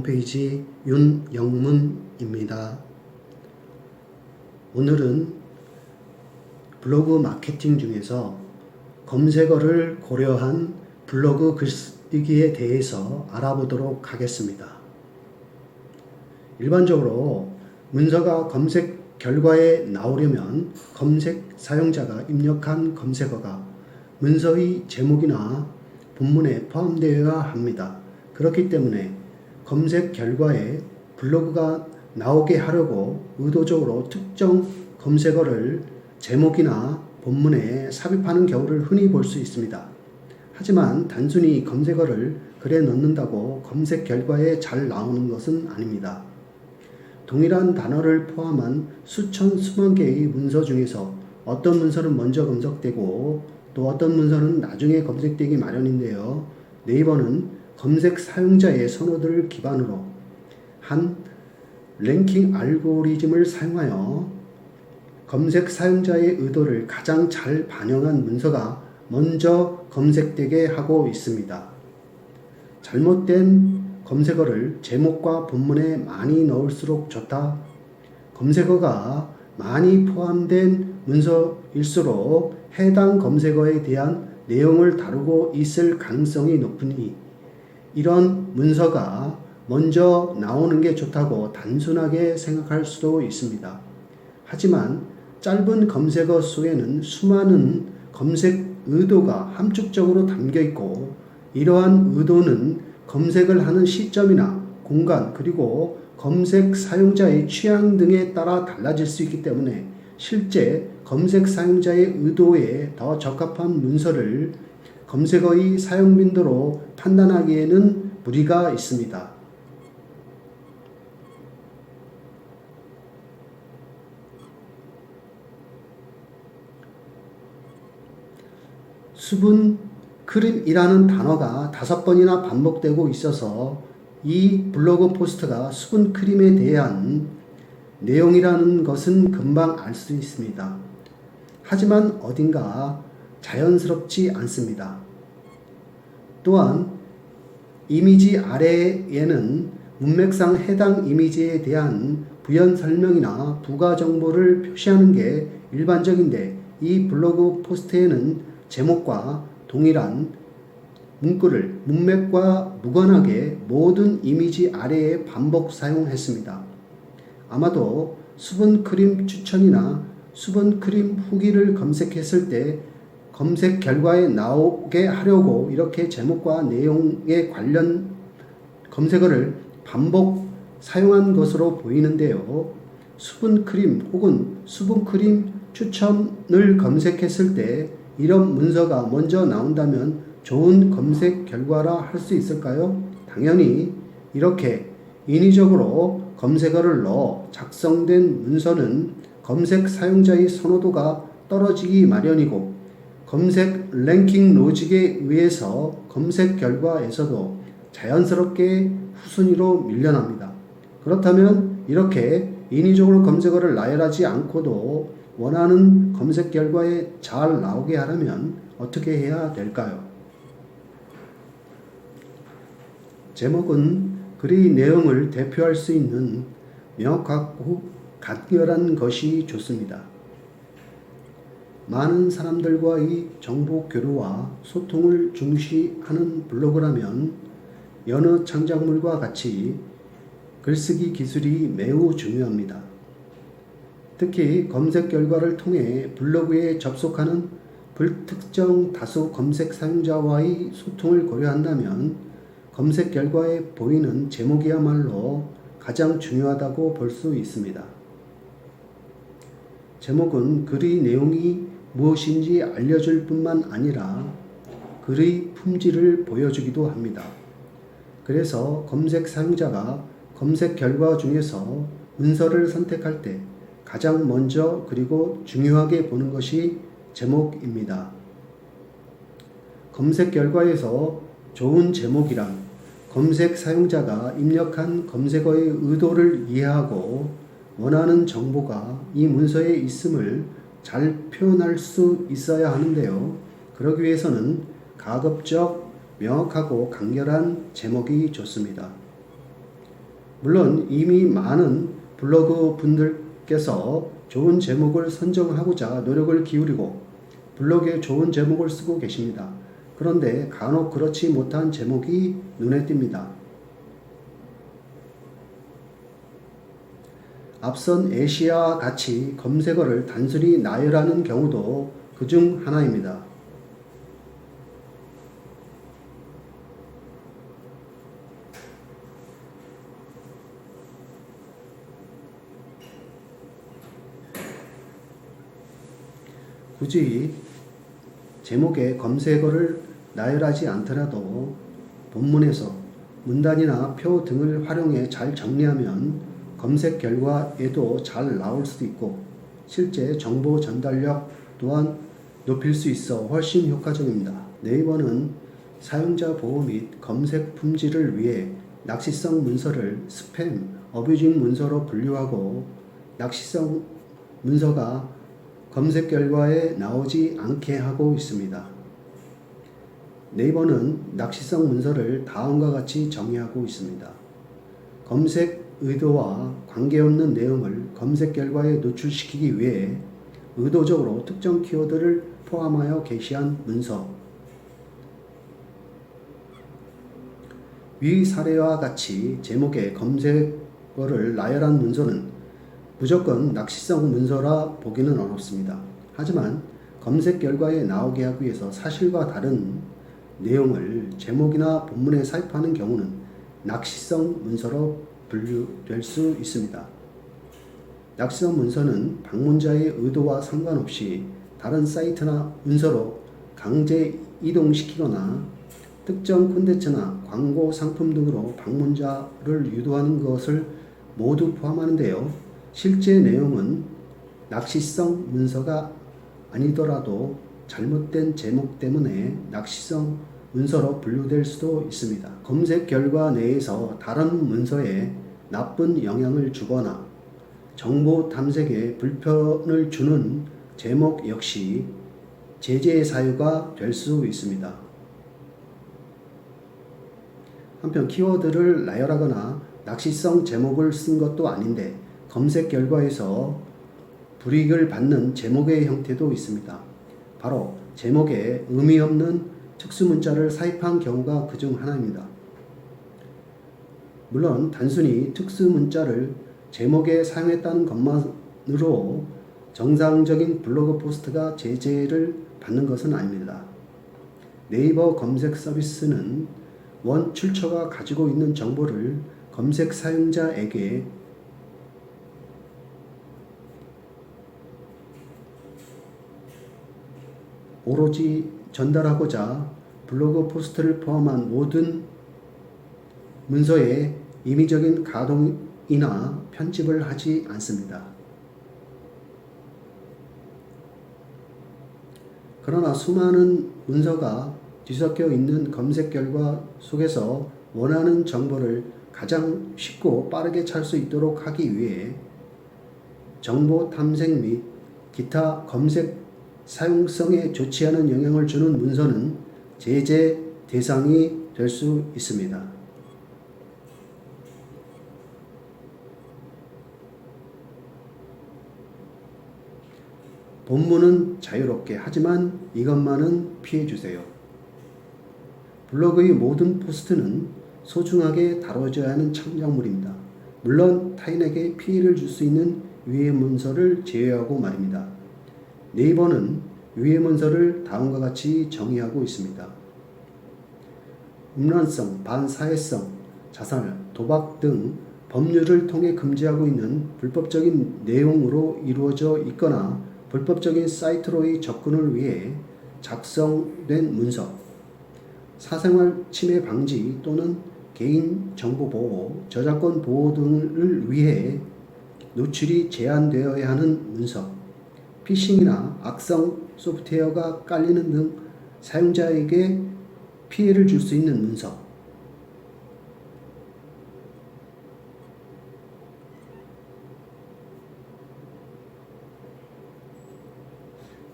홈페이지 윤영문입니다. 오늘은 블로그 마케팅 중에서 검색어를 고려한 블로그 글쓰기에 대해서 알아보도록 하겠습니다. 일반적으로 문서가 검색 결과에 나오려면 검색 사용자가 입력한 검색어가 문서의 제목이나 본문에 포함되어야 합니다. 그렇기 때문에 검색 결과에 블로그가 나오게 하려고 의도적으로 특정 검색어를 제목이나 본문에 삽입하는 경우를 흔히 볼 수 있습니다. 하지만 단순히 검색어를 글에 넣는다고 검색 결과에 잘 나오는 것은 아닙니다. 동일한 단어를 포함한 수천 수만 개의 문서 중에서 어떤 문서는 먼저 검색되고 또 어떤 문서는 나중에 검색되기 마련인데요. 네이버는 검색 사용자의 선호도를 기반으로 한 랭킹 알고리즘을 사용하여 검색 사용자의 의도를 가장 잘 반영한 문서가 먼저 검색되게 하고 있습니다. 잘못된 검색어를 제목과 본문에 많이 넣을수록 좋다. 검색어가 많이 포함된 문서일수록 해당 검색어에 대한 내용을 다루고 있을 가능성이 높으니 이런 문서가 먼저 나오는 게 좋다고 단순하게 생각할 수도 있습니다. 하지만 짧은 검색어 속에는 수많은 검색 의도가 함축적으로 담겨 있고 이러한 의도는 검색을 하는 시점이나 공간 그리고 검색 사용자의 취향 등에 따라 달라질 수 있기 때문에 실제 검색 사용자의 의도에 더 적합한 문서를 검색어의 사용 빈도로 판단하기에는 무리가 있습니다. 수분 크림이라는 단어가 5번이나 반복되고 있어서 이 블로그 포스트가 수분 크림에 대한 내용이라는 것은 금방 알 수 있습니다. 하지만 어딘가 자연스럽지 않습니다. 또한 이미지 아래에는 문맥상 해당 이미지에 대한 부연 설명이나 부가 정보를 표시하는 게 일반적인데 이 블로그 포스트에는 제목과 동일한 문구를 문맥과 무관하게 모든 이미지 아래에 반복 사용했습니다. 아마도 수분크림 추천이나 수분크림 후기를 검색했을 때 검색 결과에 나오게 하려고 이렇게 제목과 내용에 관련 검색어를 반복 사용한 것으로 보이는데요. 수분크림 혹은 수분크림 추천을 검색했을 때 이런 문서가 먼저 나온다면 좋은 검색 결과라 할 수 있을까요? 당연히 이렇게 인위적으로 검색어를 넣어 작성된 문서는 검색 사용자의 선호도가 떨어지기 마련이고 검색 랭킹 로직에 의해서 검색 결과에서도 자연스럽게 후순위로 밀려납니다. 그렇다면 이렇게 인위적으로 검색어를 나열하지 않고도 원하는 검색 결과에 잘 나오게 하려면 어떻게 해야 될까요? 제목은 글의 내용을 대표할 수 있는 명확하고 간결한 것이 좋습니다. 많은 사람들과의 정보 교류와 소통을 중시하는 블로그라면 여러 창작물과 같이 글쓰기 기술이 매우 중요합니다. 특히 검색 결과를 통해 블로그에 접속하는 불특정 다수 검색 사용자와의 소통을 고려한다면 검색 결과에 보이는 제목이야말로 가장 중요하다고 볼 수 있습니다. 제목은 글의 내용이 무엇인지 알려줄 뿐만 아니라 글의 품질을 보여주기도 합니다. 그래서 검색 사용자가 검색 결과 중에서 문서를 선택할 때 가장 먼저 그리고 중요하게 보는 것이 제목입니다. 검색 결과에서 좋은 제목이란 검색 사용자가 입력한 검색어의 의도를 이해하고 원하는 정보가 이 문서에 있음을 잘 표현할 수 있어야 하는데요. 그러기 위해서는 가급적 명확하고 간결한 제목이 좋습니다. 물론 이미 많은 블로그 분들께서 좋은 제목을 선정하고자 노력을 기울이고 블로그에 좋은 제목을 쓰고 계십니다. 그런데 간혹 그렇지 못한 제목이 눈에 띕니다. 앞선 에시아와 같이 검색어를 단순히 나열하는 경우도 그중 하나입니다. 굳이 제목에 검색어를 나열하지 않더라도 본문에서 문단이나 표 등을 활용해 잘 정리하면 검색 결과에도 잘 나올 수도 있고 실제 정보 전달력 또한 높일 수 있어 훨씬 효과적입니다. 네이버는 사용자 보호 및 검색 품질을 위해 낚시성 문서를 스팸, 어뷰징 문서로 분류하고 낚시성 문서가 검색 결과에 나오지 않게 하고 있습니다. 네이버는 낚시성 문서를 다음과 같이 정의하고 있습니다. 검색 의도와 관계없는 내용을 검색 결과에 노출시키기 위해 의도적으로 특정 키워드를 포함하여 게시한 문서. 위 사례와 같이 제목에 검색어를 나열한 문서는 무조건 낚시성 문서라 보기는 어렵습니다. 하지만 검색 결과에 나오게 하기 위해서 사실과 다른 내용을 제목이나 본문에 삽입하는 경우는 낚시성 문서로 분류될 수 있습니다. 낚시성 문서는 방문자의 의도와 상관없이 다른 사이트나 문서로 강제 이동시키거나 특정 콘텐츠나 광고 상품 등으로 방문자를 유도하는 것을 모두 포함하는데요. 실제 내용은 낚시성 문서가 아니더라도 잘못된 제목 때문에 낚시성 문서로 분류될 수도 있습니다. 검색 결과 내에서 다른 문서에 나쁜 영향을 주거나 정보 탐색에 불편을 주는 제목 역시 제재 사유가 될 수 있습니다. 한편 키워드를 나열하거나 낚시성 제목을 쓴 것도 아닌데 검색 결과에서 불이익을 받는 제목의 형태도 있습니다. 바로 제목에 의미 없는 특수문자를 삽입한 경우가 그중 하나입니다. 물론 단순히 특수문자를 제목에 사용했다는 것만으로 정상적인 블로그 포스트가 제재를 받는 것은 아닙니다. 네이버 검색 서비스는 원 출처가 가지고 있는 정보를 검색 사용자에게 오로지 전달하고자 블로그 포스트를 포함한 모든 문서에 임의적인 가동이나 편집을 하지 않습니다. 그러나 수많은 문서가 뒤섞여 있는 검색 결과 속에서 원하는 정보를 가장 쉽고 빠르게 찾을 수 있도록 하기 위해 정보 탐색 및 기타 검색 사용성에 좋지 않은 영향을 주는 문서는 제재 대상이 될 수 있습니다. 본문은 자유롭게 하지만 이것만은 피해주세요. 블로그의 모든 포스트는 소중하게 다뤄져야 하는 창작물입니다. 물론 타인에게 피해를 줄 수 있는 위의 문서를 제외하고 말입니다. 네이버는 위의 문서를 다음과 같이 정의하고 있습니다. 음란성, 반사회성, 자살, 도박 등 법률을 통해 금지하고 있는 불법적인 내용으로 이루어져 있거나 불법적인 사이트로의 접근을 위해 작성된 문서, 사생활 침해 방지 또는 개인정보 보호, 저작권 보호 등을 위해 노출이 제한되어야 하는 문서, 피싱이나 악성 소프트웨어가 깔리는 등 사용자에게 피해를 줄 수 있는 문서,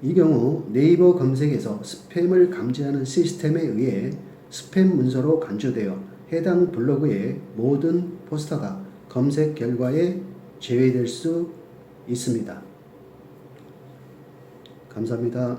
이 경우 네이버 검색에서 스팸을 감지하는 시스템에 의해 스팸 문서로 간주되어 해당 블로그의 모든 포스터가 검색 결과에 제외될 수 있습니다. 감사합니다.